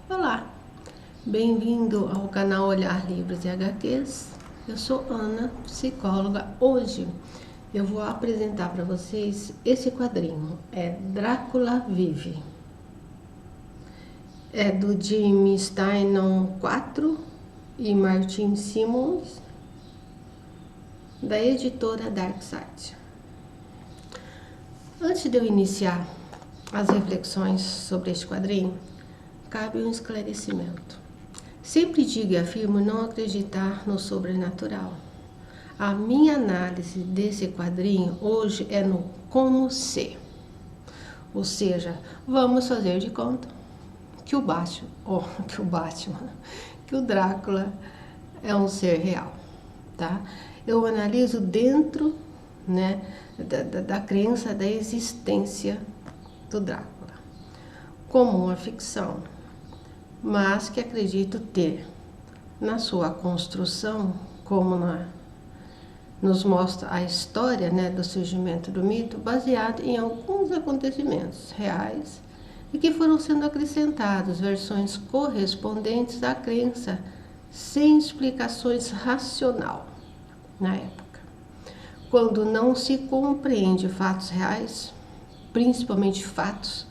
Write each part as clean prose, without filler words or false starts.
Olá, bem-vindo ao canal Olhar Livros e HQs. Eu sou Ana, psicóloga. Hoje eu vou apresentar para vocês esse quadrinho, Drácula Vive. É do Jim Steinman IV e Martin Simmons, da editora Darkside. Antes de eu iniciar as reflexões sobre este quadrinho, cabe um esclarecimento. Sempre digo e afirmo não acreditar no sobrenatural. A minha análise desse quadrinho hoje é no como ser. Ou seja, vamos fazer de conta que o Drácula é um ser real, tá? Eu analiso dentro, da crença da existência do Drácula como uma ficção, mas que acredito ter na sua construção, como nos mostra a história, do surgimento do mito, baseado em alguns acontecimentos reais e que foram sendo acrescentados versões correspondentes à crença sem explicações racional na época. Quando não se compreende fatos reais, principalmente fatos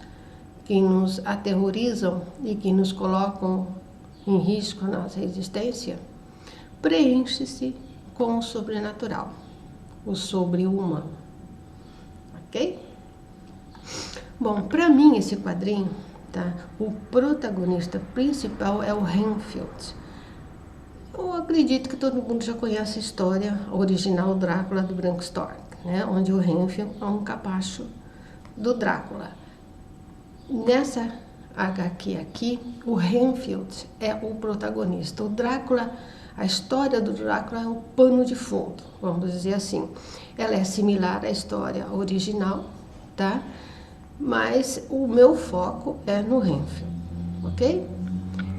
que nos aterrorizam e que nos colocam em risco a nossa existência, preenche-se com o sobrenatural, o sobre-humano, ok? Bom, para mim esse quadrinho, o protagonista principal é o Renfield. Eu acredito que todo mundo já conhece a história original Drácula do Bram Stoker, onde o Renfield é um capacho do Drácula. Nessa HQ aqui, o Renfield é o protagonista. O Drácula, a história do Drácula é um pano de fundo, vamos dizer assim. Ela é similar à história original, tá? Mas o meu foco é no Renfield, ok?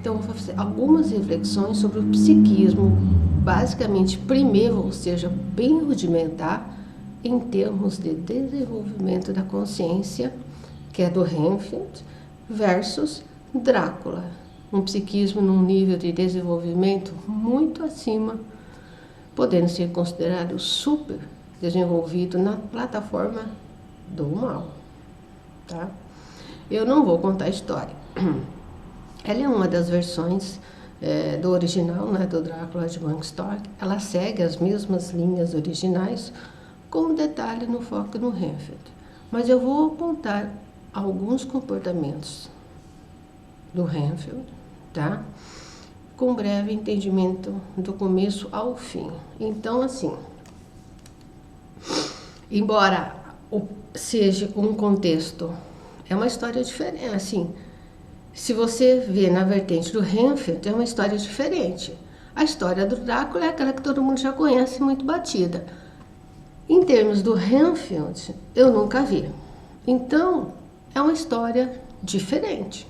Então, eu vou fazer algumas reflexões sobre o psiquismo, basicamente primeiro, ou seja, bem rudimentar, em termos de desenvolvimento da consciência, que é do Renfield, versus Drácula, um psiquismo num nível de desenvolvimento muito acima, podendo ser considerado super desenvolvido na plataforma do mal, tá? Eu não vou contar a história. Ela é uma das versões do original, do Drácula de Bram Stoker. Ela segue as mesmas linhas originais, com detalhe no foco no Renfield. Mas eu vou apontar alguns comportamentos do Renfield, tá? Com breve entendimento do começo ao fim. Então, assim, embora seja um contexto, é uma história diferente, assim, se você vê na vertente do Renfield, é uma história diferente. A história do Drácula é aquela que todo mundo já conhece, muito batida. Em termos do Renfield, eu nunca vi. Então, é uma história diferente.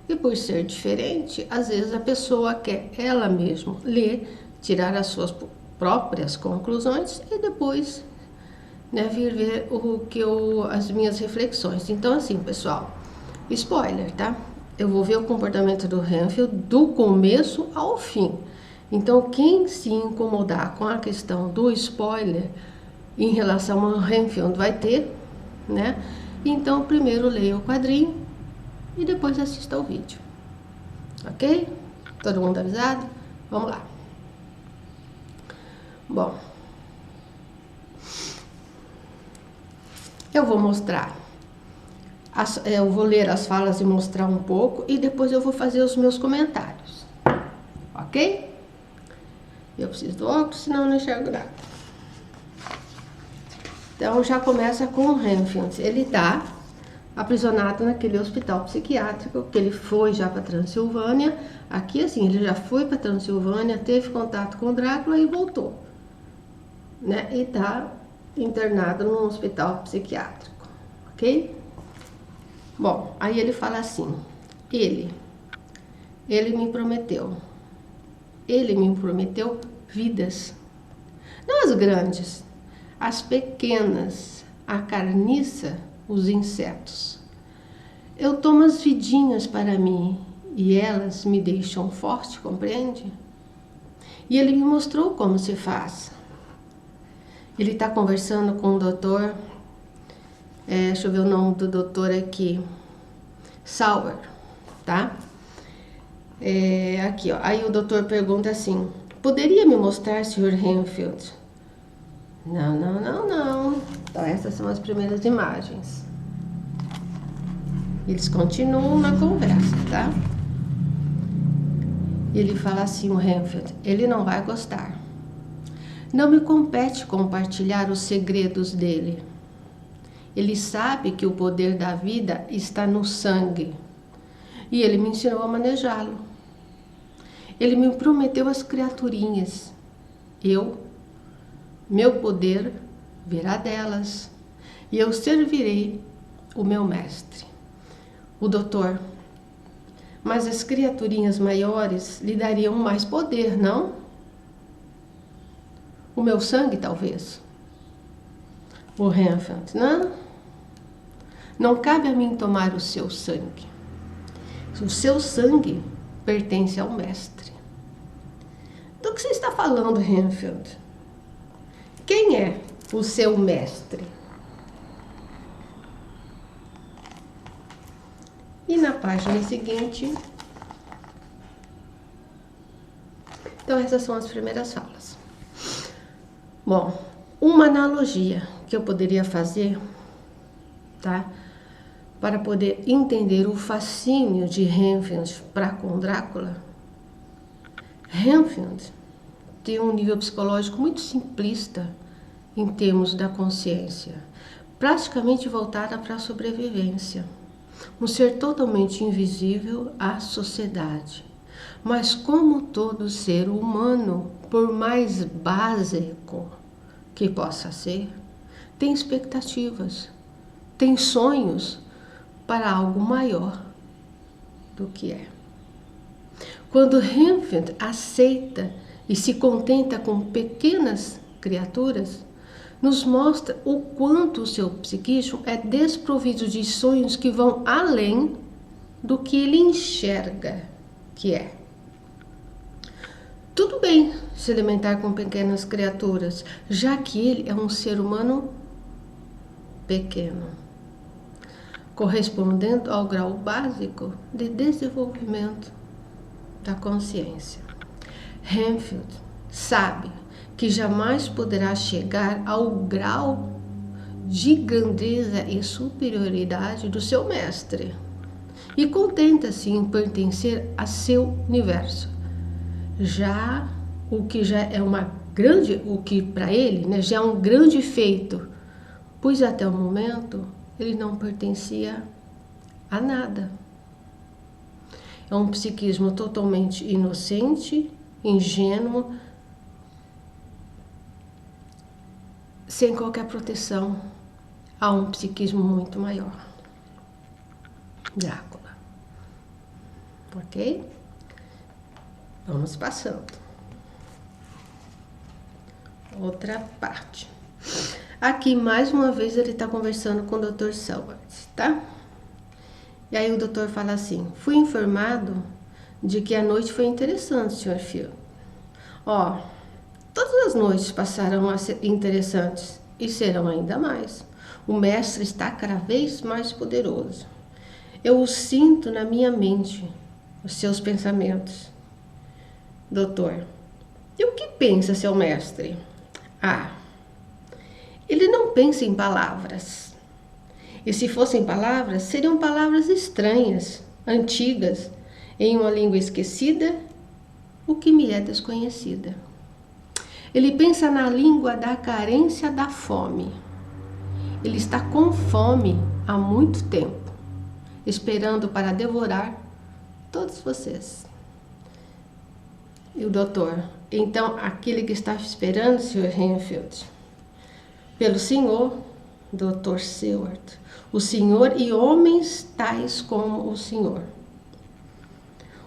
E por ser diferente, às vezes a pessoa quer ela mesma ler, tirar as suas próprias conclusões e depois vir ver as minhas reflexões. Então, assim, pessoal, spoiler, tá? Eu vou ver o comportamento do Renfield do começo ao fim. Então, quem se incomodar com a questão do spoiler em relação ao Renfield vai ter, Então, primeiro leia o quadrinho e depois assista ao vídeo. Ok? Todo mundo avisado? Vamos lá. Bom, eu vou mostrar, eu vou ler as falas e mostrar um pouco e depois eu vou fazer os meus comentários. Ok? Eu preciso do óculos, senão eu não enxergo nada. Então, já começa com o Renfield. Ele está aprisionado naquele hospital psiquiátrico, que ele foi já para Transilvânia. Aqui, assim, ele já foi para Transilvânia, teve contato com o Drácula e voltou. E está internado num hospital psiquiátrico. Ok? Bom, aí ele fala assim, ele me prometeu vidas, não as grandes, as pequenas, a carniça, os insetos. Eu tomo as vidinhas para mim e elas me deixam forte, compreende? E ele me mostrou como se faz. Ele está conversando com o doutor, deixa eu ver o nome do doutor aqui, Sauer, tá? Aqui, ó. Aí o doutor pergunta assim: poderia me mostrar, Sr. Renfield? Não. Então essas são as primeiras imagens. Eles continuam na conversa, tá? Ele fala assim, o Renfield: ele não vai gostar. Não me compete compartilhar os segredos dele. Ele sabe que o poder da vida está no sangue. E ele me ensinou a manejá-lo. Ele me prometeu as criaturinhas. Meu poder virá delas. E eu servirei o meu mestre. O doutor: mas as criaturinhas maiores lhe dariam mais poder, não? O meu sangue, talvez. O Renfield: não cabe a mim tomar o seu sangue. O seu sangue pertence ao mestre. Do que você está falando, Renfield? Quem é o seu mestre? E na página seguinte, então essas são as primeiras falas. Bom, uma analogia que eu poderia fazer, tá? Para poder entender o fascínio de Renfield para com Drácula. Renfield tem um nível psicológico muito simplista em termos da consciência, praticamente voltada para a sobrevivência. Um ser totalmente invisível à sociedade. Mas como todo ser humano, por mais básico que possa ser, tem expectativas, tem sonhos para algo maior do que é. Quando Renfield aceita e se contenta com pequenas criaturas, nos mostra o quanto o seu psiquismo é desprovido de sonhos que vão além do que ele enxerga que é. Tudo bem se alimentar com pequenas criaturas, já que ele é um ser humano pequeno, correspondendo ao grau básico de desenvolvimento da consciência. Renfield sabe que jamais poderá chegar ao grau de grandeza e superioridade do seu mestre, e contenta-se em pertencer a seu universo. O que para ele, né, já é um grande feito, pois até o momento ele não pertencia a nada. É um psiquismo totalmente inocente, ingênuo, sem qualquer proteção. Há um psiquismo muito maior. Drácula. Ok? Vamos passando. Outra parte. Aqui, mais uma vez, ele está conversando com o Dr. Sauer, tá? E aí o doutor fala assim: fui informado de que a noite foi interessante, Sr. Phil. Todas as noites passarão a ser interessantes e serão ainda mais. O mestre está cada vez mais poderoso. Eu o sinto na minha mente, os seus pensamentos. Doutor: e o que pensa seu mestre? Ele não pensa em palavras. E se fossem palavras, seriam palavras estranhas, antigas, em uma língua esquecida, o que me é desconhecida. Ele pensa na língua da carência da fome. Ele está com fome há muito tempo, esperando para devorar todos vocês. E o doutor: então, aquele que está esperando, Sr. Renfield, pelo senhor, Dr. Seward, o senhor e homens tais como o senhor.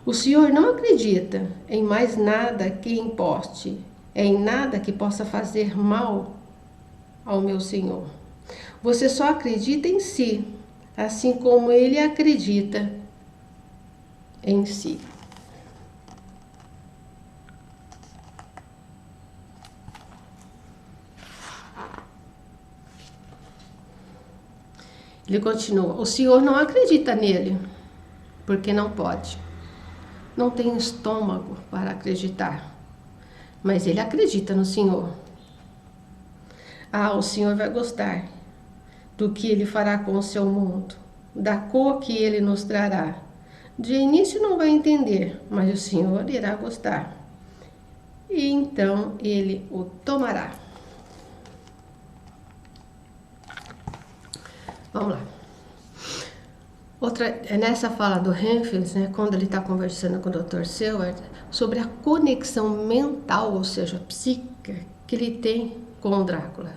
O senhor não acredita em mais nada que importe, em nada que possa fazer mal ao meu senhor. Você só acredita em si, assim como ele acredita em si. Ele continua: o senhor não acredita nele, porque não pode. Não tem estômago para acreditar, mas ele acredita no senhor. Ah, o senhor vai gostar do que ele fará com o seu mundo, da cor que ele nos trará. De início não vai entender, mas o senhor irá gostar. E então ele o tomará. Vamos lá. Outra, é nessa fala do Hemphill, né, quando ele está conversando com o Dr. Seward, sobre a conexão mental, ou seja, psíquica, que ele tem com o Drácula.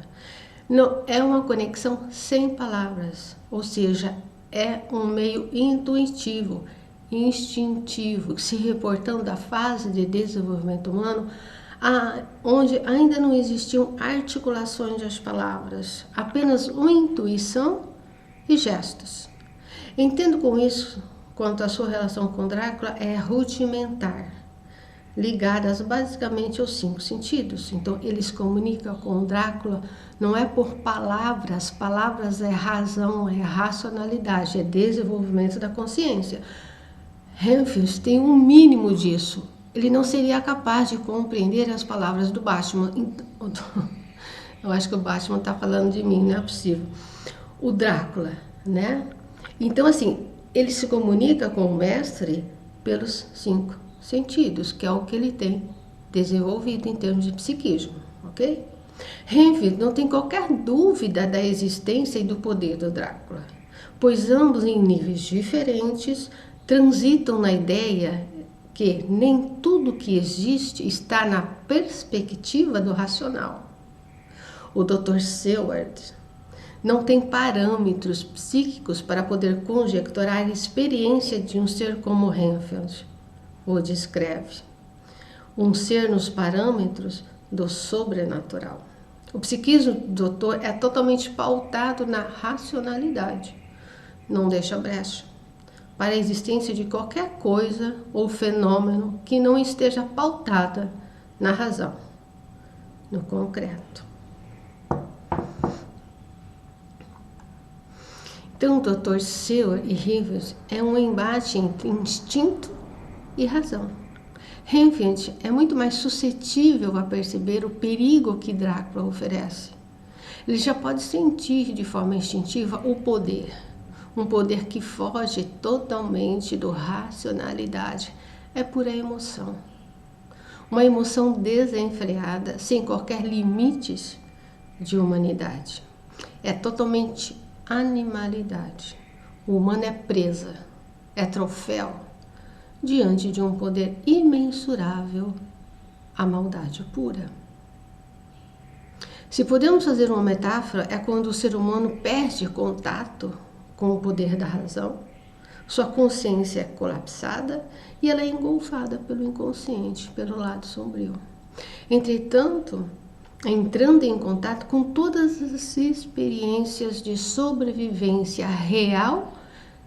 Não, é uma conexão sem palavras, ou seja, é um meio intuitivo, instintivo, se reportando à fase de desenvolvimento humano, onde ainda não existiam articulações das palavras, apenas uma intuição e gestos. Entendo com isso, quanto à sua relação com Drácula, é rudimentar, ligadas basicamente aos 5 sentidos. Então, eles comunicam com Drácula, não é por palavras, palavras é razão, é racionalidade, é desenvolvimento da consciência. Hemphill tem um mínimo disso. Ele não seria capaz de compreender as palavras do Batman. Eu acho que o Batman está falando de mim, não é possível. O Drácula, né? Então, assim, ele se comunica com o mestre pelos 5 sentidos, que é o que ele tem desenvolvido em termos de psiquismo, ok? Hemphill não tem qualquer dúvida da existência e do poder do Drácula, pois ambos, em níveis diferentes, transitam na ideia que nem tudo que existe está na perspectiva do racional. O Dr. Seward não tem parâmetros psíquicos para poder conjecturar a experiência de um ser como Hemphill o descreve. Um ser nos parâmetros do sobrenatural. O psiquismo do doutor é totalmente pautado na racionalidade. Não deixa brecha para a existência de qualquer coisa ou fenômeno que não esteja pautada na razão, no concreto. Então, o Dr. Seward e Rivers é um embate entre instinto e razão. Hemphill é muito mais suscetível a perceber o perigo que Drácula oferece. Ele já pode sentir de forma instintiva o poder, um poder que foge totalmente da racionalidade, é pura emoção. Uma emoção desenfreada, sem qualquer limites de humanidade. É totalmente animalidade. O humano é presa, é troféu, diante de um poder imensurável, a maldade pura. Se podemos fazer uma metáfora, é quando o ser humano perde contato com o poder da razão, sua consciência é colapsada e ela é engolfada pelo inconsciente, pelo lado sombrio. Entretanto, entrando em contato com todas as experiências de sobrevivência real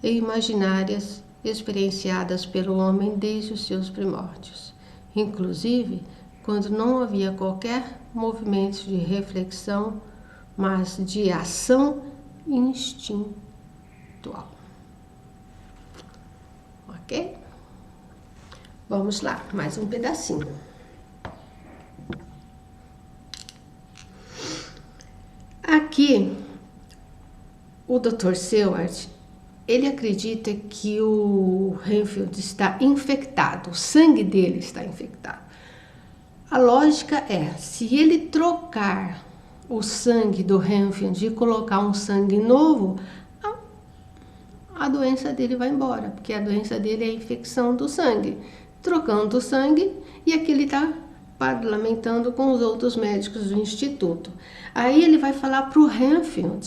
e imaginárias experienciadas pelo homem desde os seus primórdios, inclusive quando não havia qualquer movimento de reflexão, mas de ação instintual. Ok? Vamos lá, mais um pedacinho. Aqui, o Dr. Seward, ele acredita que o Hemphill está infectado, o sangue dele está infectado. A lógica é, se ele trocar o sangue do Hemphill e colocar um sangue novo, a doença dele vai embora, porque a doença dele é a infecção do sangue. Trocando o sangue, e aqui ele está parlamentando com os outros médicos do instituto. Aí ele vai falar para o Hemphill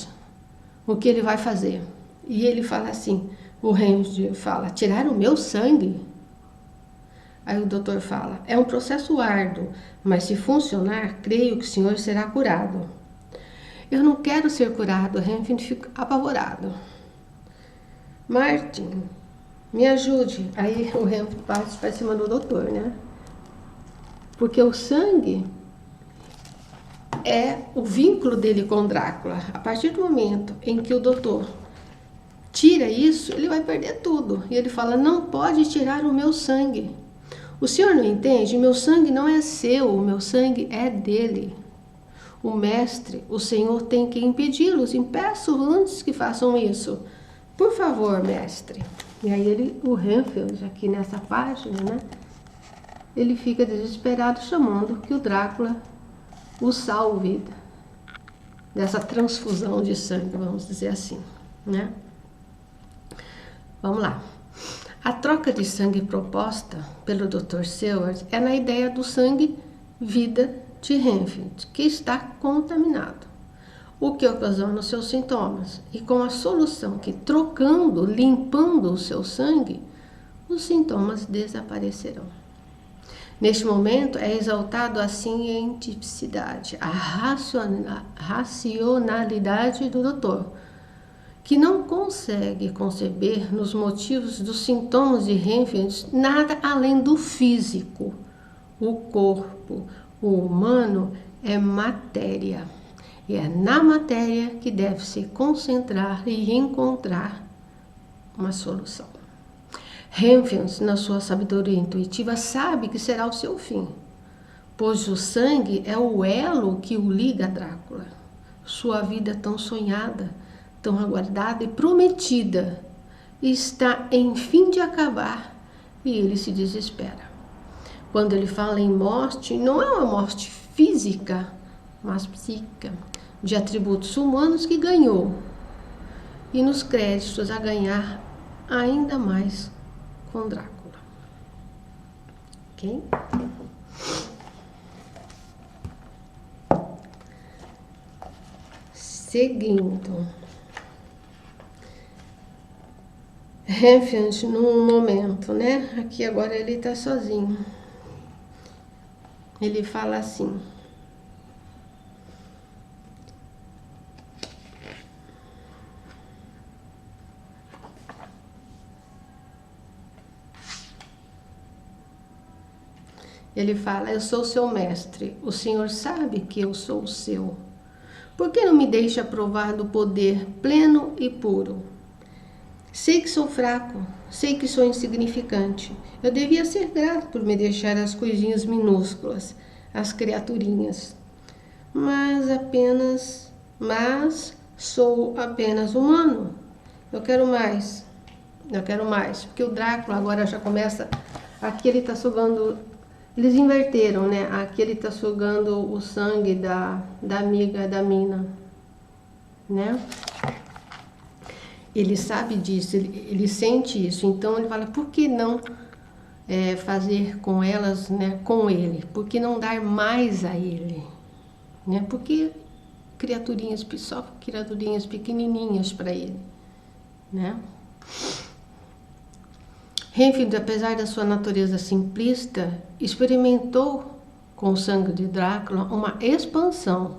o que ele vai fazer. E ele fala assim, o Hemphill fala, tirar o meu sangue? Aí o doutor fala, é um processo árduo, mas se funcionar, creio que o senhor será curado. Eu não quero ser curado, o Hemphill fica apavorado. Martin, Me ajude. Aí o Renfield parte para cima do doutor, né? Porque o sangue é o vínculo dele com Drácula. A partir do momento em que o doutor tira isso, ele vai perder tudo. E ele fala, não pode tirar o meu sangue. O senhor não entende? Meu sangue não é seu, o meu sangue é dele. O mestre, o senhor tem que impedi-los. Impeço antes que façam isso. Por favor, mestre. E aí o Renfield, aqui nessa página, né? Ele fica desesperado chamando que o Drácula o salve dessa transfusão de sangue, vamos dizer assim, né? Vamos lá. A troca de sangue proposta pelo Dr. Seward é na ideia do sangue vida de Renfield, que está contaminado, o que ocasiona os seus sintomas, e com a solução que trocando, limpando o seu sangue, os sintomas desaparecerão. Neste momento é exaltado a cientificidade, a racionalidade do doutor, que não consegue conceber nos motivos dos sintomas de Renfield nada além do físico. O corpo, o humano, é matéria. E é na matéria que deve se concentrar e encontrar uma solução. Renfield, na sua sabedoria intuitiva, sabe que será o seu fim, pois o sangue é o elo que o liga a Drácula. Sua vida tão sonhada, tão aguardada e prometida, está em fim de acabar e ele se desespera. Quando ele fala em morte, não é uma morte física, mas psíquica, de atributos humanos que ganhou, e nos créditos a ganhar ainda mais com Drácula. Ok? Seguindo. Renfield num momento, né? Aqui agora ele está sozinho. Ele fala assim. Ele fala, eu sou seu mestre, o senhor sabe que eu sou o seu. Por que não me deixa provar do poder pleno e puro? Sei que sou fraco, sei que sou insignificante. Eu devia ser grato por me deixar as coisinhas minúsculas, as criaturinhas. Mas sou apenas humano. Eu quero mais. Porque o Drácula agora já começa, aqui ele está sugando. Eles inverteram, né? Aqui ele está sugando o sangue da amiga da mina, né? Ele sabe disso, ele sente isso. Então ele fala, por que não fazer com elas, né? Com ele? Por que não dar mais a ele? Né? Porque só criaturinhas pequenininhas para ele, né? Renfield, apesar da sua natureza simplista, experimentou com o sangue de Drácula uma expansão,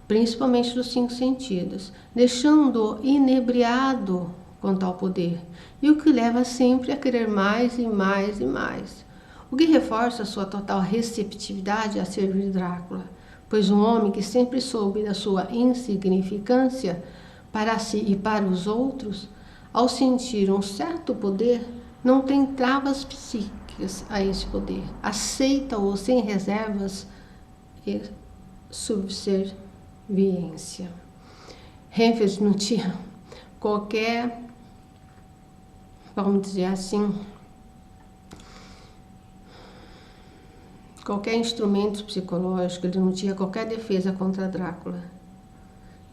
principalmente dos 5 sentidos, deixando-o inebriado com tal poder, e o que leva sempre a querer mais e mais e mais, o que reforça sua total receptividade a servir Drácula, pois um homem que sempre soube da sua insignificância para si e para os outros, ao sentir um certo poder, não tem travas psíquicas a esse poder. Aceita-o sem reservas e subserviência. Renfield não tinha qualquer, vamos dizer assim, qualquer instrumento psicológico, ele não tinha qualquer defesa contra Drácula,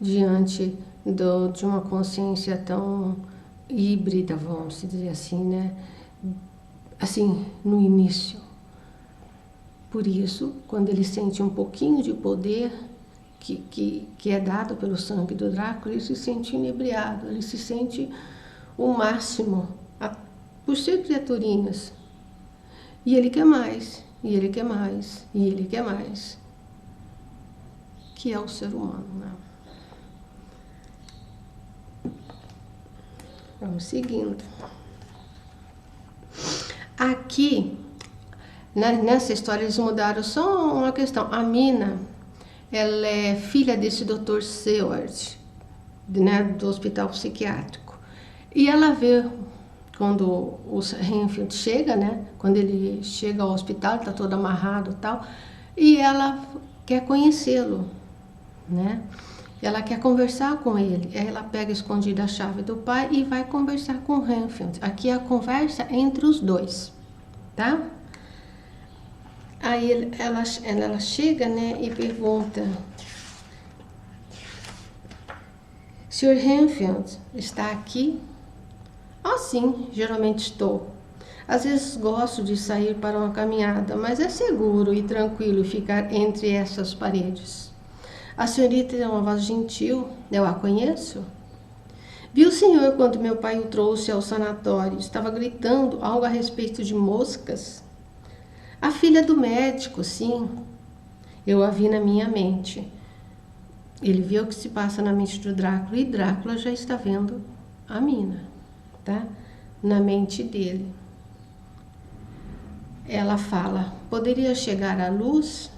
diante de uma consciência tão híbrida, vamos dizer assim, né? Assim, no início. Por isso, quando ele sente um pouquinho de poder que é dado pelo sangue do Drácula, ele se sente inebriado, ele se sente o máximo, por ser criaturinhas. E ele quer mais, e ele quer mais, e ele quer mais. Que é o ser humano, né? Vamos seguindo. Aqui, nessa história, eles mudaram só uma questão. A Mina, ela é filha desse Dr. Seward, né, do hospital psiquiátrico. E ela vê, quando o Renfield chega, né, quando ele chega ao hospital, está todo amarrado e tal, e ela quer conhecê-lo, né? Ela quer conversar com ele. Aí ela pega escondida a chave do pai e vai conversar com o Renfield. Aqui é a conversa entre os dois, tá? Aí ela chega, né, e pergunta: Sr. Renfield está aqui? Ah, sim, geralmente estou. Às vezes gosto de sair para uma caminhada, mas é seguro e tranquilo ficar entre essas paredes. A senhorita é uma voz gentil, eu a conheço? Vi o senhor quando meu pai o trouxe ao sanatório. Estava gritando algo a respeito de moscas. A filha do médico, sim. Eu a vi na minha mente. Ele viu o que se passa na mente do Drácula e Drácula já está vendo a Mina, tá? Na mente dele. Ela fala: poderia chegar à luz?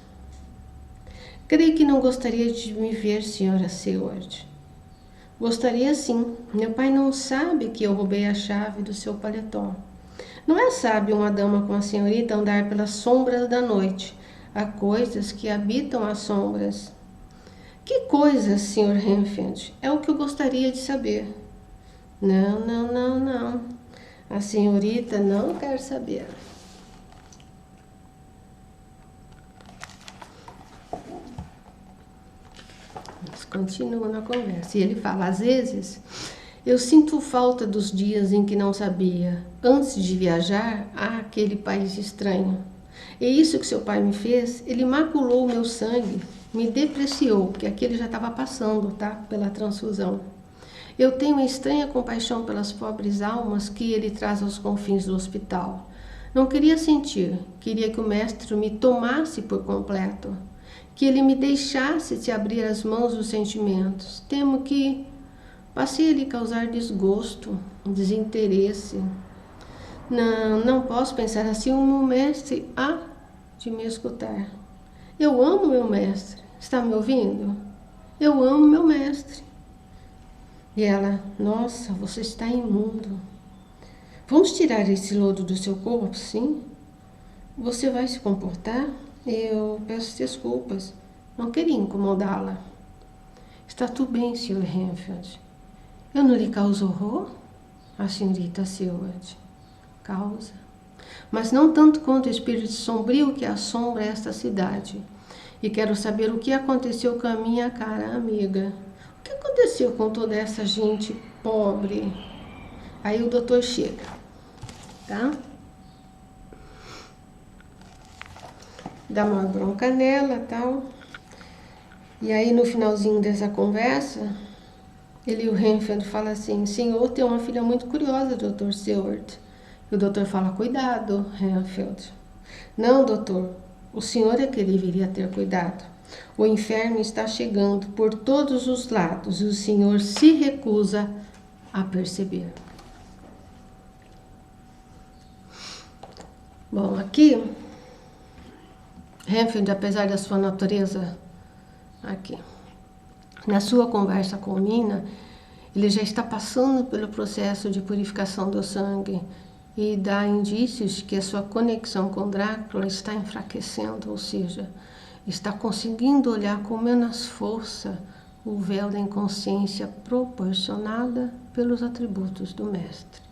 Creio que não gostaria de me ver, senhora Seward. Gostaria sim. Meu pai não sabe que eu roubei a chave do seu paletó. Não é sábio uma dama como a senhorita andar pelas sombras da noite. Há coisas que habitam as sombras. Que coisas, Sr. Renfield? É o que eu gostaria de saber. Não. A senhorita não quer saber. Eles continuam na conversa. E ele fala: às vezes eu sinto falta dos dias em que não sabia, antes de viajar, àquele país estranho. E isso que seu pai me fez, ele maculou o meu sangue, me depreciou, porque aqui ele já estava passando, tá? Pela transfusão. Eu tenho uma estranha compaixão pelas pobres almas que ele traz aos confins do hospital. Não queria sentir, queria que o mestre me tomasse por completo, que ele me deixasse se abrir as mãos dos sentimentos. Temo que passei a lhe causar desgosto, desinteresse. Não posso pensar assim. O meu mestre há de me escutar. Eu amo meu mestre. Está me ouvindo? Eu amo meu mestre. E ela: nossa, você está imundo. Vamos tirar esse lodo do seu corpo, sim? Você vai se comportar? Eu peço desculpas. Não queria incomodá-la. Está tudo bem, Sr. Renfield. Eu não lhe causo horror? A senhorita Seward. Causa. Mas não tanto quanto o espírito sombrio que assombra esta cidade. E quero saber o que aconteceu com a minha cara amiga. O que aconteceu com toda essa gente pobre? Aí o doutor chega, tá? Dá uma bronca nela, tal. E aí no finalzinho dessa conversa, o Renfield fala assim: senhor tem uma filha muito curiosa, Dr. Seward. E o doutor fala: cuidado, Renfield. Não, doutor, o senhor é que deveria ter cuidado. O inferno está chegando por todos os lados e o senhor se recusa a perceber. Bom, aqui, Renfield, apesar da sua natureza, aqui, na sua conversa com Mina, ele já está passando pelo processo de purificação do sangue e dá indícios que a sua conexão com Drácula está enfraquecendo, ou seja, está conseguindo olhar com menos força o véu da inconsciência proporcionada pelos atributos do mestre.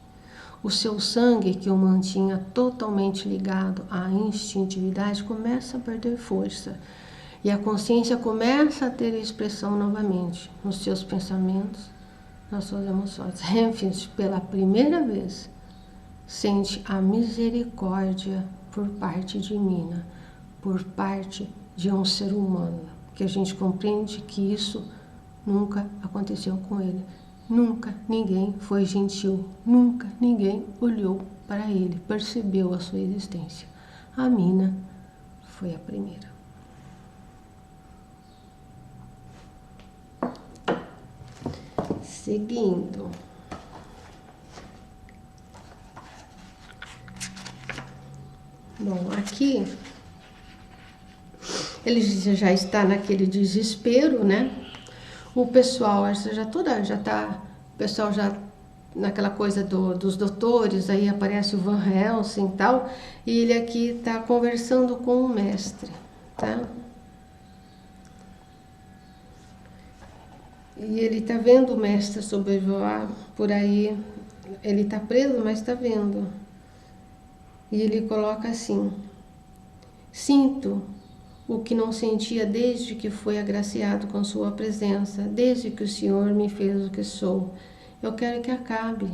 O seu sangue, que o mantinha totalmente ligado à instintividade, começa a perder força e a consciência começa a ter expressão novamente nos seus pensamentos, nas suas emoções. Renfield, pela primeira vez, sente a misericórdia por parte de Mina, por parte de um ser humano, que a gente compreende que isso nunca aconteceu com ele. Nunca ninguém foi gentil, nunca ninguém olhou para ele, percebeu a sua existência. A Mina foi a primeira. Seguindo. Bom, aqui ele já está naquele desespero, né? O pessoal o pessoal já naquela coisa dos doutores, aí aparece o Van Helsing e tal, e ele aqui está conversando com o mestre, tá? E ele está vendo o mestre sobrevoar por aí, ele está preso, mas está vendo. E ele coloca assim: sinto o que não sentia desde que fui agraciado com sua presença, desde que o Senhor me fez o que sou. Eu quero que acabe.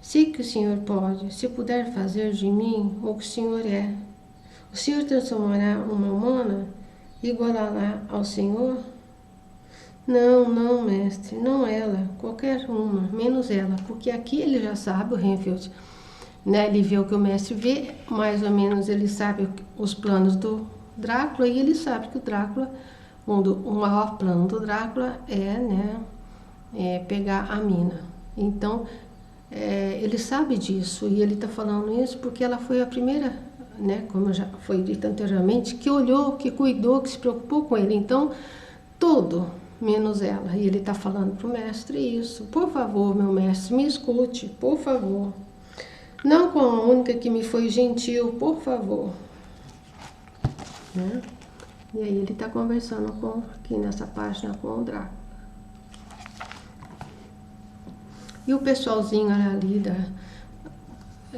Sei que o Senhor pode, se puder fazer de mim o que o Senhor é. O Senhor transformará uma humana, igualará ao Senhor? Não, não, mestre, não ela, qualquer uma, menos ela, porque aqui ele já sabe, o Renfield, né? Ele vê o que o mestre vê, mais ou menos ele sabe os planos do Drácula, e ele sabe que o Drácula, o maior plano do Drácula é, né, pegar a mina. Então, ele sabe disso, e ele está falando isso porque ela foi a primeira, né, como já foi dito anteriormente, que olhou, que cuidou, que se preocupou com ele. Então, todo, menos ela. E ele está falando para o mestre isso. Por favor, meu mestre, me escute, por favor. Não com a única que me foi gentil, por favor. Né? E aí ele está conversando aqui nessa página com o Drácula. E o pessoalzinho ali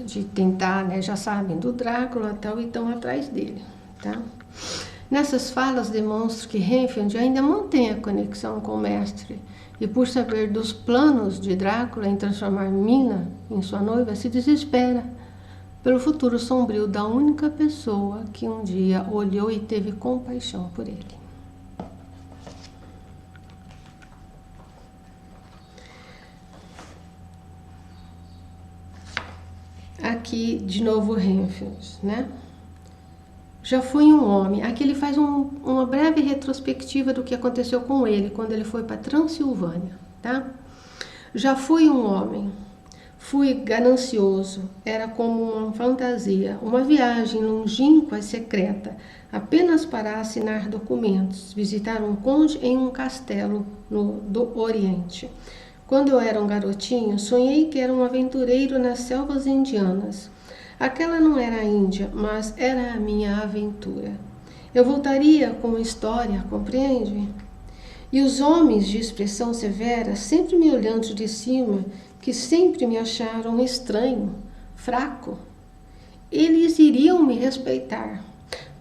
de tentar, né, já sabem do Drácula e tal, e estão atrás dele, tá? Nessas falas demonstro que Renfield ainda mantém a conexão com o mestre, e por saber dos planos de Drácula em transformar Mina em sua noiva, se desespera pelo futuro sombrio da única pessoa que um dia olhou e teve compaixão por ele. Aqui, de novo, Renfield, né? Já fui um homem. Aqui ele faz uma breve retrospectiva do que aconteceu com ele quando ele foi para Transilvânia, tá? Já fui um homem. Fui ganancioso. Era como uma fantasia, uma viagem longínqua e secreta, apenas para assinar documentos, visitar um conde em um castelo do Oriente. Quando eu era um garotinho, sonhei que era um aventureiro nas selvas indianas. Aquela não era a Índia, mas era a minha aventura. Eu voltaria com uma história, compreende? E os homens de expressão severa, sempre me olhando de cima, que sempre me acharam estranho, fraco, eles iriam me respeitar,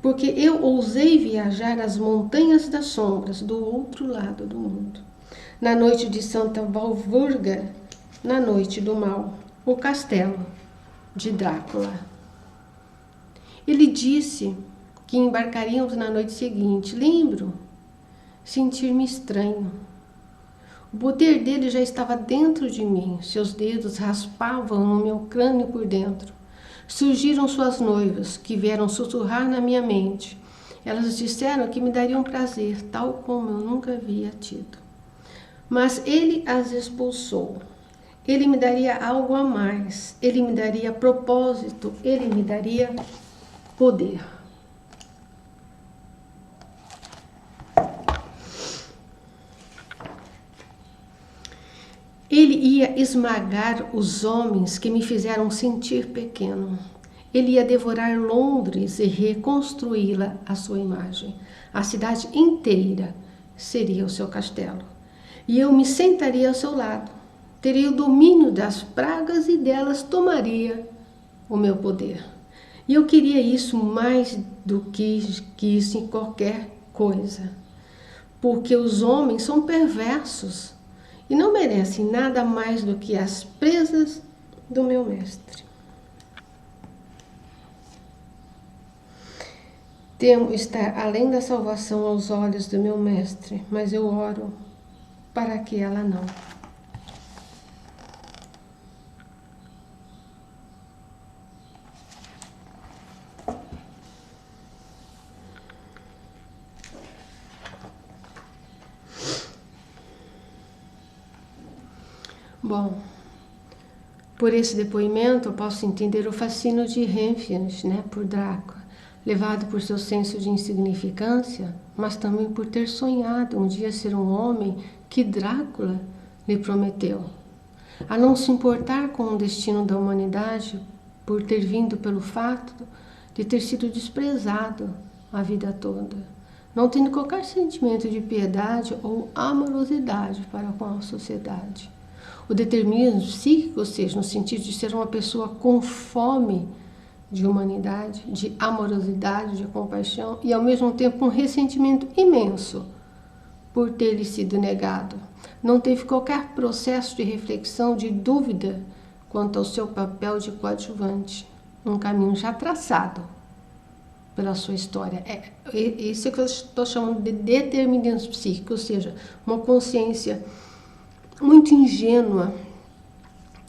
porque eu ousei viajar às montanhas das sombras do outro lado do mundo. Na noite de Santa Valvurga, na noite do mal, o castelo de Drácula. Ele disse que embarcaríamos na noite seguinte. Lembro sentir-me estranho. O poder dele já estava dentro de mim. Seus dedos raspavam no meu crânio por dentro. Surgiram suas noivas, que vieram sussurrar na minha mente. Elas disseram que me dariam prazer, tal como eu nunca havia tido. Mas ele as expulsou. Ele me daria algo a mais, ele me daria propósito, ele me daria poder. Ele ia esmagar os homens que me fizeram sentir pequeno. Ele ia devorar Londres e reconstruí-la à sua imagem. A cidade inteira seria o seu castelo. E eu me sentaria ao seu lado. Teria o domínio das pragas e delas tomaria o meu poder. E eu queria isso mais do que isso em qualquer coisa. Porque os homens são perversos e não merecem nada mais do que as presas do meu mestre. Temo estar além da salvação aos olhos do meu mestre, mas eu oro para que ela não. Bom, Por esse depoimento, eu posso entender o fascínio de Renfield, né, por Drácula, levado por seu senso de insignificância, mas também por ter sonhado um dia ser um homem que Drácula lhe prometeu. A não se importar com o destino da humanidade por ter vindo pelo fato de ter sido desprezado a vida toda, não tendo qualquer sentimento de piedade ou amorosidade para com a sociedade. O determinismo psíquico, ou seja, no sentido de ser uma pessoa com fome de humanidade, de amorosidade, de compaixão e ao mesmo tempo um ressentimento imenso por ter lhe sido negado. Não teve qualquer processo de reflexão, de dúvida quanto ao seu papel de coadjuvante, um caminho já traçado pela sua história. Isso é que eu estou chamando de determinismo psíquico, ou seja, uma consciência muito ingênua,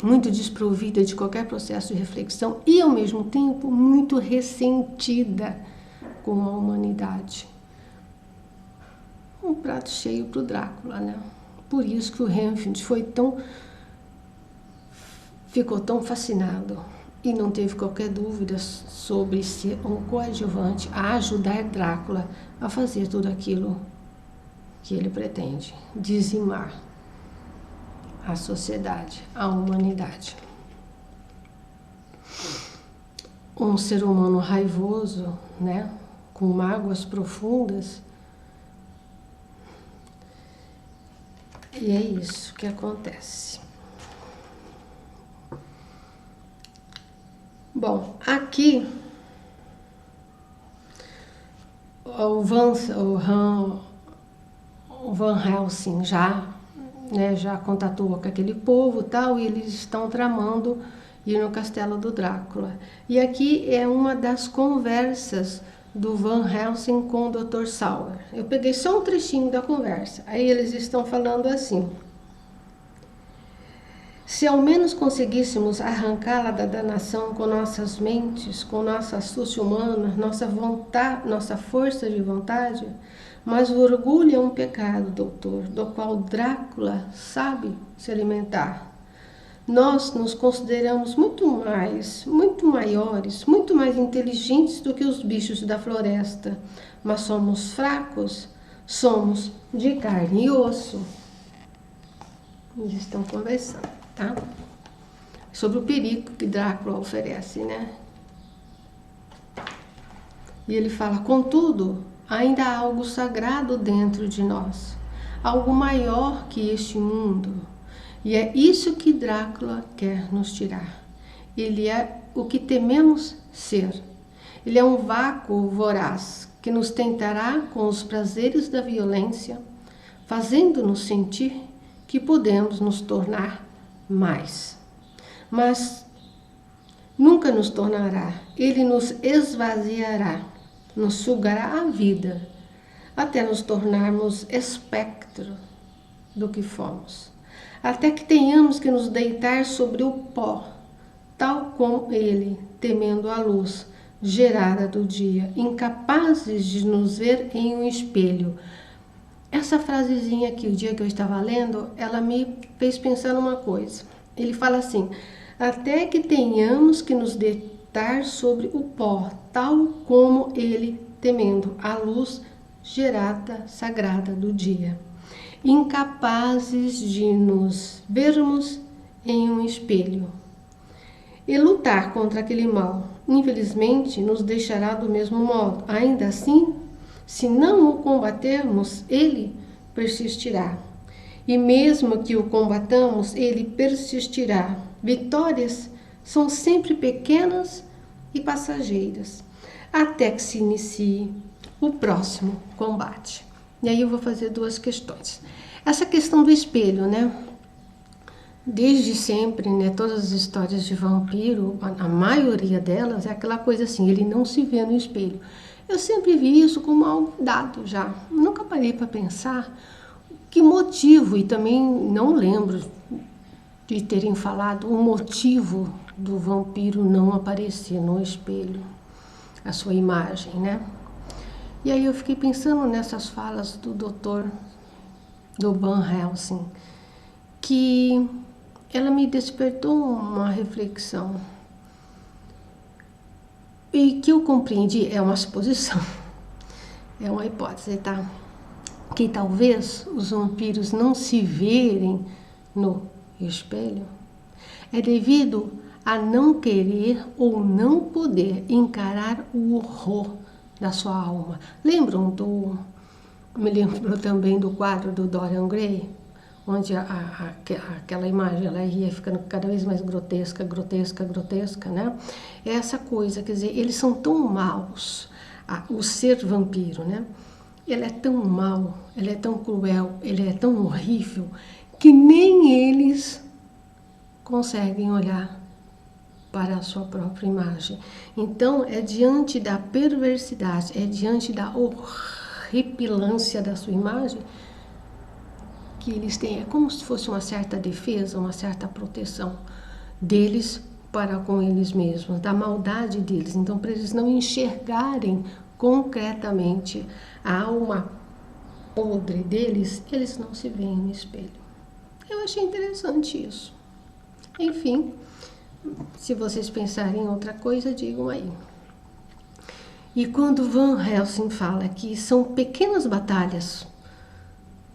muito desprovida de qualquer processo de reflexão e, ao mesmo tempo, muito ressentida com a humanidade. Um prato cheio para o Drácula, né? Por isso que o Renfield ficou tão fascinado e não teve qualquer dúvida sobre ser um coadjuvante a ajudar Drácula a fazer tudo aquilo que ele pretende, dizimar a sociedade, a humanidade. Um ser humano raivoso, né, com mágoas profundas. E é isso que acontece. Bom, aqui o Van Helsing já contatou com aquele povo tal, e eles estão tramando ir no castelo do Drácula. E aqui é uma das conversas do Van Helsing com o Dr. Sauer. Eu peguei só um trechinho da conversa. Aí eles estão falando assim: se ao menos conseguíssemos arrancá-la da danação com nossas mentes, com nossa astúcia humana, nossa força de vontade, mas o orgulho é um pecado, doutor, do qual Drácula sabe se alimentar. Nós nos consideramos muito maiores, muito mais inteligentes do que os bichos da floresta, mas somos fracos, somos de carne e osso. Eles estão conversando, tá? Sobre o perigo que Drácula oferece, né? E ele fala: contudo, ainda há algo sagrado dentro de nós, algo maior que este mundo. E é isso que Drácula quer nos tirar. Ele é o que tememos ser. Ele é um vácuo voraz que nos tentará com os prazeres da violência, fazendo-nos sentir que podemos nos tornar mais. Mas nunca nos tornará. Ele nos esvaziará, nos sugará a vida, até nos tornarmos espectro do que fomos. Até que tenhamos que nos deitar sobre o pó, tal como ele, temendo a luz gerada do dia, incapazes de nos ver em um espelho. Essa frasezinha aqui, o dia que eu estava lendo, ela me fez pensar numa coisa. Ele fala assim: até que tenhamos que nos deitar sobre o pó, tal como ele, temendo a luz gerada, sagrada do dia, incapazes de nos vermos em um espelho. E lutar contra aquele mal, infelizmente, nos deixará do mesmo modo. Ainda assim, se não o combatermos, ele persistirá. E mesmo que o combatamos, ele persistirá. Vitórias são sempre pequenas e passageiras, até que se inicie o próximo combate. E aí eu vou fazer duas questões. Essa questão do espelho, né? Desde sempre, né, todas as histórias de vampiro, a maioria delas é aquela coisa assim, ele não se vê no espelho. Eu sempre vi isso como algo dado já. Nunca parei para pensar que motivo, e também não lembro de terem falado o motivo do vampiro não aparecer no espelho, a sua imagem, né? E aí eu fiquei pensando nessas falas do Van Helsing, que ela me despertou uma reflexão. E que eu compreendi, é uma suposição, é uma hipótese, tá? Que talvez os vampiros não se verem no espelho é devido a não querer ou não poder encarar o horror da sua alma. Me lembro também do quadro do Dorian Gray, onde aquela imagem ela ia ficando cada vez mais grotesca, né? É essa coisa, quer dizer, eles são tão maus, o ser vampiro, né? Ele é tão mau, ele é tão cruel, ele é tão horrível, que nem eles conseguem olhar para a sua própria imagem. Então, é diante da perversidade, é diante da horripilância da sua imagem, que eles têm, é como se fosse uma certa defesa, uma certa proteção deles para com eles mesmos, da maldade deles. Então, para eles não enxergarem concretamente a alma podre deles, eles não se veem no espelho. Eu achei interessante isso. Enfim, se vocês pensarem em outra coisa, digam aí. E quando Van Helsing fala que são pequenas batalhas,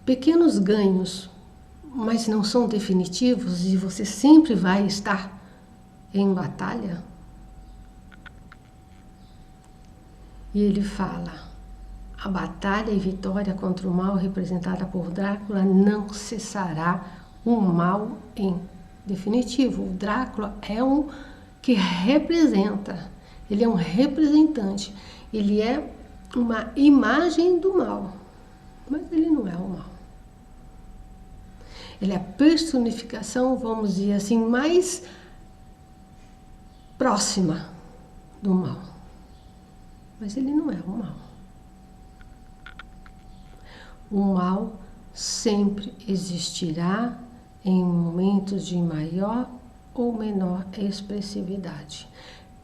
pequenos ganhos, mas não são definitivos e você sempre vai estar em batalha, e ele fala: a batalha e vitória contra o mal representada por Drácula não cessará o mal em definitivo. O Drácula é um que representa, ele é um representante, ele é uma imagem do mal, mas ele não é o mal. Ele é a personificação, vamos dizer assim, mais próxima do mal, mas ele não é o mal. O mal sempre existirá em momentos de maior ou menor expressividade.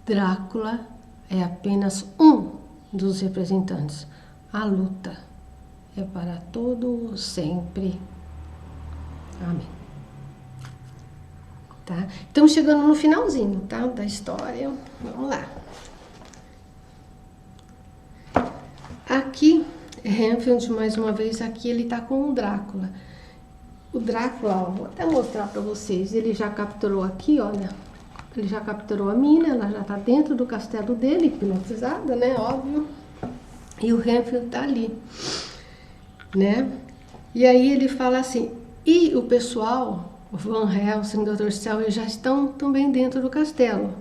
Drácula é apenas um dos representantes. A luta é para todo o sempre. Amém. Tá? Estamos chegando no finalzinho, tá? Da história. Vamos lá. Aqui, Renfield, mais uma vez, aqui ele tá com o Drácula. O Drácula, ó, vou até mostrar para vocês, ele já capturou aqui, olha, ele já capturou a mina, ela já tá dentro do castelo dele, hipnotizada, né, óbvio, e o Renfield tá ali, né, e aí ele fala assim, e o pessoal, o Van Helsing, o Dr. Selwyn, já estão também dentro do castelo.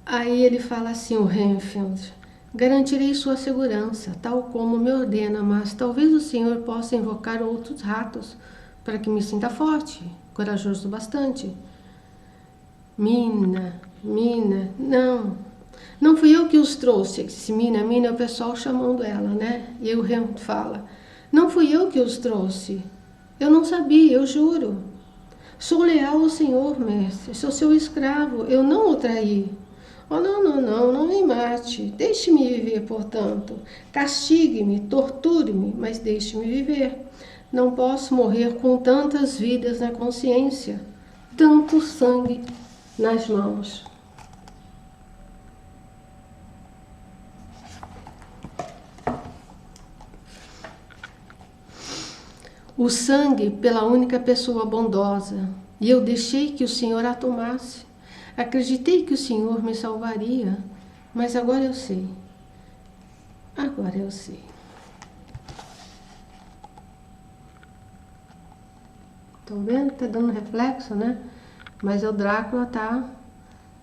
Aí ele fala assim, o Renfield: garantirei sua segurança, tal como me ordena, mas talvez o senhor possa invocar outros ratos para que me sinta forte, corajoso bastante. Mina, não fui eu que os trouxe. Esse mina é o pessoal chamando ela, né? E o Renfield fala: não fui eu que os trouxe. Eu não sabia, eu juro. Sou leal ao senhor, mestre, sou seu escravo, eu não o traí. Oh, não me mate, deixe-me viver, portanto. Castigue-me, torture-me, mas deixe-me viver. Não posso morrer com tantas vidas na consciência, tanto sangue nas mãos. O sangue pela única pessoa bondosa, e eu deixei que o Senhor a tomasse. Acreditei que o Senhor me salvaria, mas agora eu sei. Agora eu sei. Estão vendo? Tá dando reflexo, né? Mas o Drácula tá,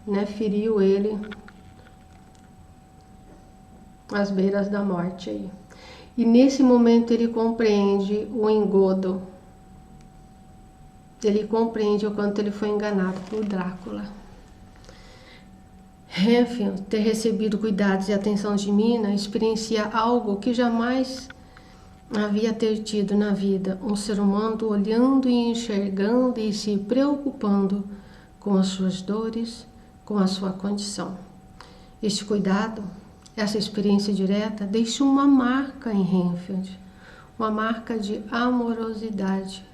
né? Feriu ele às beiras da morte aí. E nesse momento ele compreende o engodo. Ele compreende o quanto ele foi enganado por Drácula. Renfield, ter recebido cuidados e atenção de Mina, experiencia algo que jamais havia ter tido na vida. Um ser humano olhando e enxergando e se preocupando com as suas dores, com a sua condição. Este cuidado, essa experiência direta, deixa uma marca em Renfield, uma marca de amorosidade,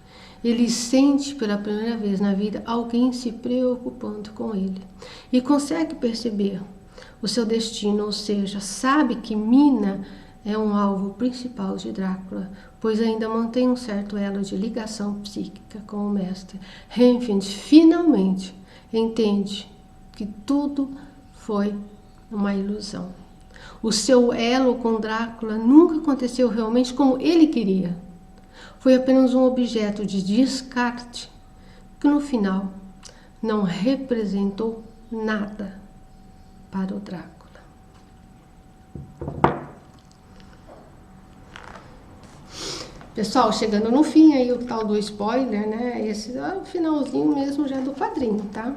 Ele sente pela primeira vez na vida alguém se preocupando com ele e consegue perceber o seu destino, ou seja, sabe que Mina é um alvo principal de Drácula, pois ainda mantém um certo elo de ligação psíquica com o mestre. Renfield finalmente entende que tudo foi uma ilusão. O seu elo com Drácula nunca aconteceu realmente como ele queria. Foi apenas um objeto de descarte que no final não representou nada para o Drácula. Pessoal, chegando no fim aí o tal do spoiler, né? Esse é o finalzinho mesmo já do quadrinho, tá?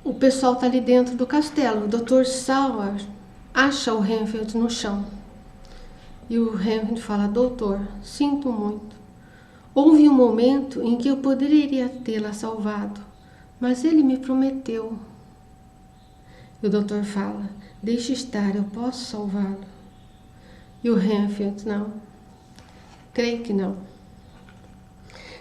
O pessoal tá ali dentro do castelo. O Dr. Sauer acha o Renfield no chão. E o Renfield fala: doutor, sinto muito. Houve um momento em que eu poderia tê-la salvado, mas ele me prometeu. E o doutor fala: deixe estar, eu posso salvá-lo. E o Renfield: não, creio que não.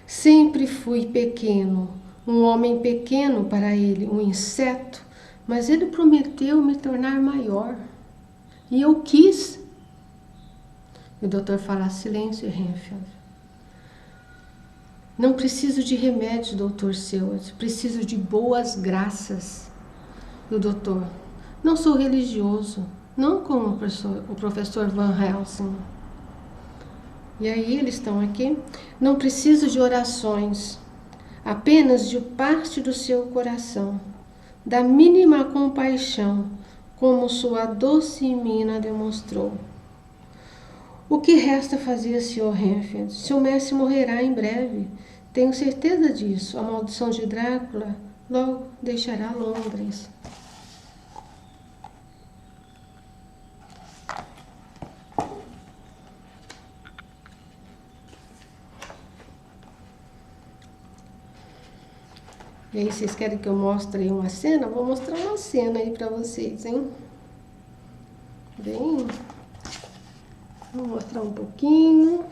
Sempre fui pequeno, um homem pequeno para ele, um inseto, mas ele prometeu me tornar maior. E eu quis. E o doutor fala: silêncio, Renfield. Não preciso de remédio, doutor Seward, preciso de boas graças. E o doutor: não sou religioso, não como o professor Van Helsing. E aí eles estão aqui. Não preciso de orações, apenas de parte do seu coração, da mínima compaixão, como sua doce mina demonstrou. O que resta fazer, Sr. Renfield? Seu mestre morrerá em breve. Tenho certeza disso. A maldição de Drácula logo deixará Londres. E aí, vocês querem que eu mostre uma cena? Vou mostrar uma cena aí pra vocês, hein? Bem, vou mostrar um pouquinho.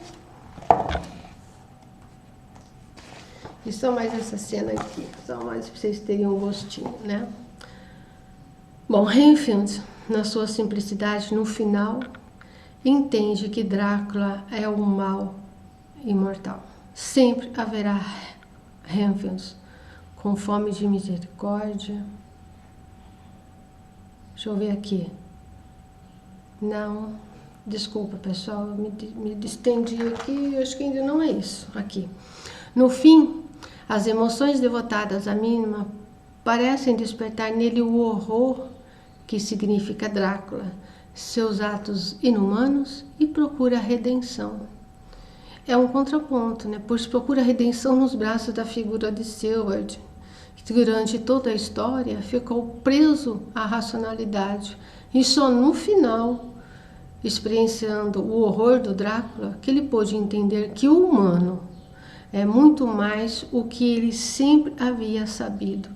E só mais essa cena aqui, só mais pra vocês terem um gostinho, né? Bom, Renfield, na sua simplicidade, no final, entende que Drácula é o mal imortal. Sempre haverá Renfield com fome de misericórdia. Deixa eu ver aqui. Não, desculpa, pessoal, me distendi aqui, acho que ainda não é isso. Aqui. No fim, as emoções devotadas à mínima parecem despertar nele o horror que significa Drácula, seus atos inumanos, e procura a redenção. É um contraponto, né? Pois procura a redenção nos braços da figura de Seward, que durante toda a história ficou preso à racionalidade, e só no final, experienciando o horror do Drácula, que ele pôde entender que o humano é muito mais o que ele sempre havia sabido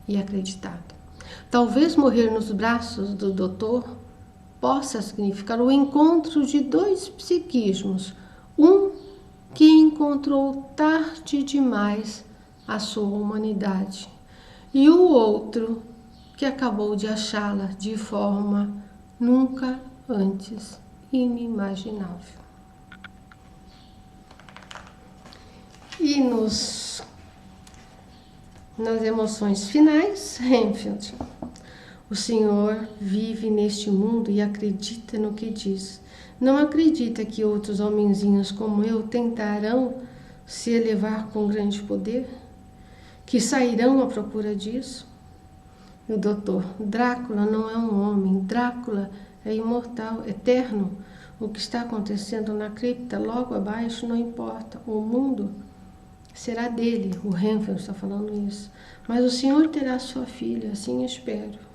e acreditado. Talvez morrer nos braços do doutor possa significar o encontro de dois psiquismos, um que encontrou tarde demais a sua humanidade e o outro que acabou de achá-la de forma nunca antes inimaginável. E nas emoções finais, Renfield: o Senhor vive neste mundo e acredita no que diz. Não acredita que outros homenzinhos como eu tentarão se elevar com grande poder? Que sairão à procura disso? E o doutor: Drácula não é um homem, Drácula é imortal, eterno. O que está acontecendo na cripta logo abaixo não importa, o mundo será dele. O Renfield está falando isso. Mas o Senhor terá sua filha, assim espero.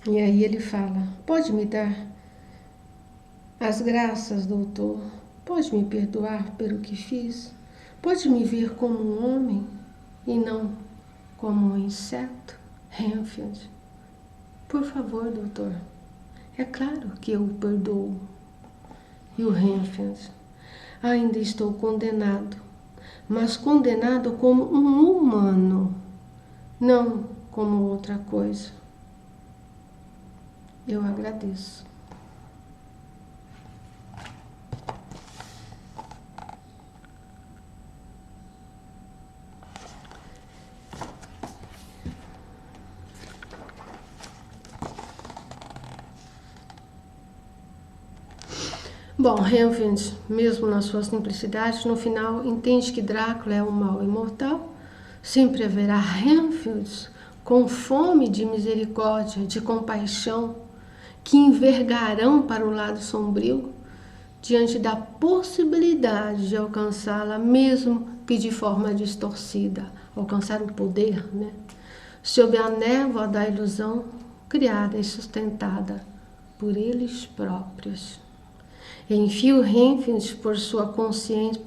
E aí ele fala: pode me dar as graças, doutor? Pode me perdoar pelo que fiz? Pode me ver como um homem e não como um inseto? Renfield: por favor, doutor. É claro que eu o perdoo. E o Renfield: ainda estou condenado, mas condenado como um humano, não como outra coisa. Eu agradeço. Bom, Renfield, mesmo na sua simplicidade, no final entende que Drácula é um mal imortal. Sempre haverá Renfields com fome de misericórdia, de compaixão, que envergarão para o lado sombrio, diante da possibilidade de alcançá-la, mesmo que de forma distorcida, alcançar o poder, né? Sob a névoa da ilusão criada e sustentada por eles próprios. Enfim, o Renfield, por sua consciência,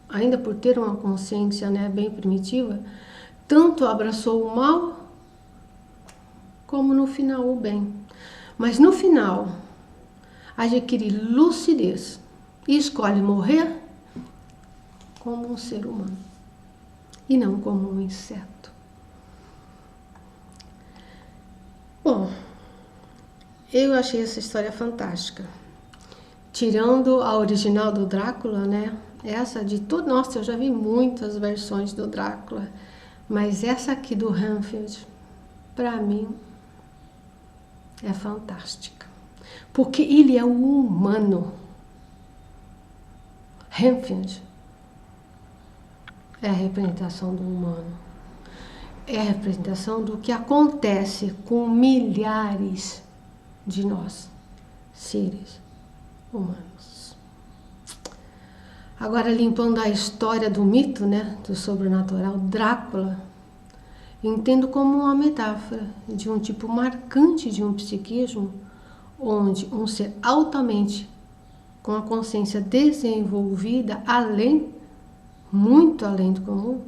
ainda por ter uma consciência, né, bem primitiva, tanto abraçou o mal como no final o bem. Mas no final adquire lucidez e escolhe morrer como um ser humano e não como um inseto. Bom, eu achei essa história fantástica. Tirando a original do Drácula, né? Essa de tudo, nossa, eu já vi muitas versões do Drácula, mas essa aqui do Renfield, para mim, é fantástica. Porque ele é um humano. Renfield é a representação do humano. É a representação do que acontece com milhares de nós, seres humanos. Agora, limpando a história do mito, né, do sobrenatural, Drácula, entendo como uma metáfora de um tipo marcante de um psiquismo, onde um ser altamente com a consciência desenvolvida, muito além do comum,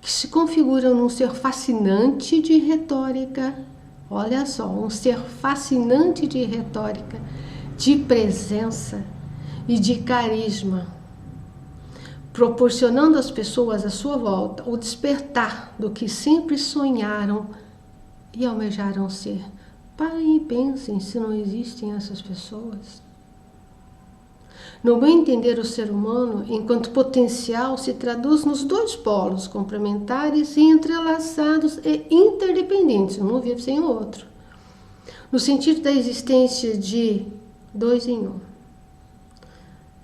que se configura num ser fascinante de retórica, olha só, um ser fascinante de retórica, de presença e de carisma, proporcionando às pessoas à sua volta o despertar do que sempre sonharam e almejaram ser. Parem e pensem se não existem essas pessoas. No meu entender, o ser humano, enquanto potencial, se traduz nos dois polos complementares e entrelaçados e interdependentes. Um não vive sem o outro. No sentido da existência de dois em um.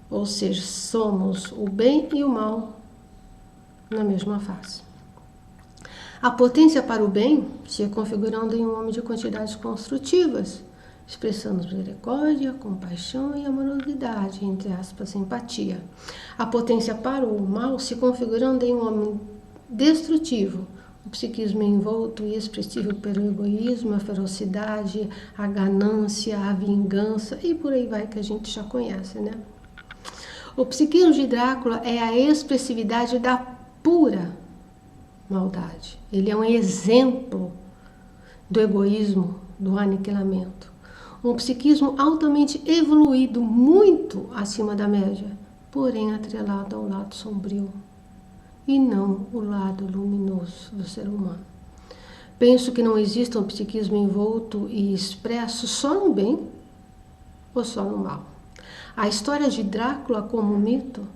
Ou seja, somos o bem e o mal na mesma face. A potência para o bem se configurando em um homem de quantidades construtivas, expressando misericórdia, compaixão e amorosidade, entre aspas, empatia. A potência para o mal se configurando em um homem destrutivo, o psiquismo envolto e expressivo pelo egoísmo, a ferocidade, a ganância, a vingança e por aí vai, que a gente já conhece, né? O psiquismo de Drácula é a expressividade da pura maldade. Ele é um exemplo do egoísmo, do aniquilamento. Um psiquismo altamente evoluído, muito acima da média, porém atrelado ao lado sombrio e não o lado luminoso do ser humano. Penso que não existe um psiquismo envolto e expresso só no bem ou só no mal. A história de Drácula como mito,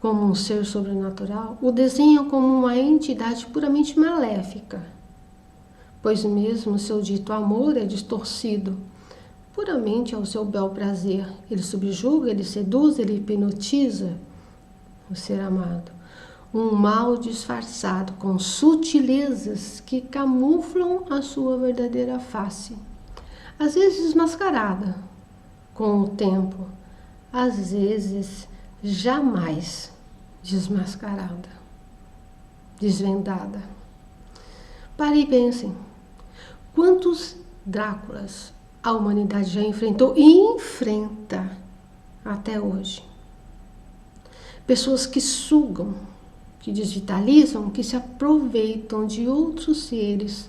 como um ser sobrenatural, o desenha como uma entidade puramente maléfica, pois mesmo seu dito amor é distorcido puramente ao seu bel prazer. Ele subjuga, ele seduz, ele hipnotiza o ser amado. Um mal disfarçado com sutilezas que camuflam a sua verdadeira face, às vezes mascarada com o tempo, às vezes jamais desmascarada, desvendada. Pare e pensem, quantos Dráculas a humanidade já enfrentou e enfrenta até hoje? Pessoas que sugam, que desvitalizam, que se aproveitam de outros seres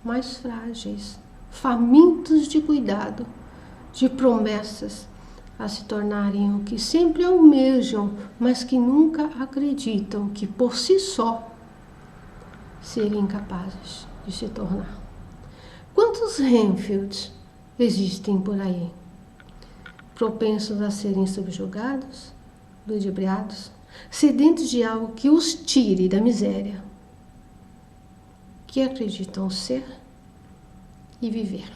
mais frágeis, famintos de cuidado, de promessas a se tornarem o que sempre almejam, mas que nunca acreditam que por si só serem capazes de se tornar. Quantos Renfields existem por aí, propensos a serem subjugados, ludibriados, sedentos de algo que os tire da miséria, que acreditam ser e viver?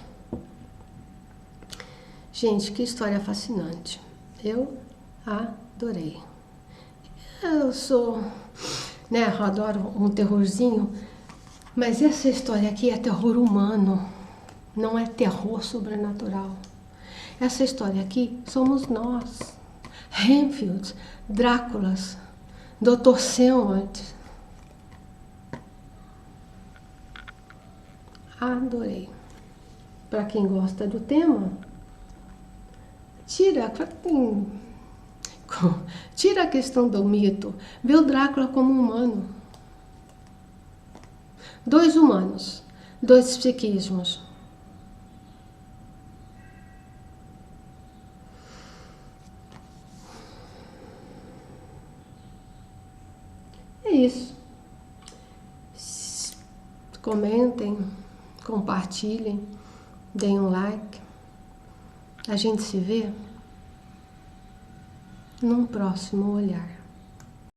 Gente, que história fascinante. Eu adorei. Eu adoro um terrorzinho, mas essa história aqui é terror humano, não é terror sobrenatural. Essa história aqui somos nós, Renfields, Dráculas, Dr. Seward. Adorei. Para quem gosta do tema, tira a questão do mito, vê o Drácula como humano. Dois humanos, dois psiquismos. É isso. Comentem, compartilhem, deem um like. A gente se vê num próximo olhar.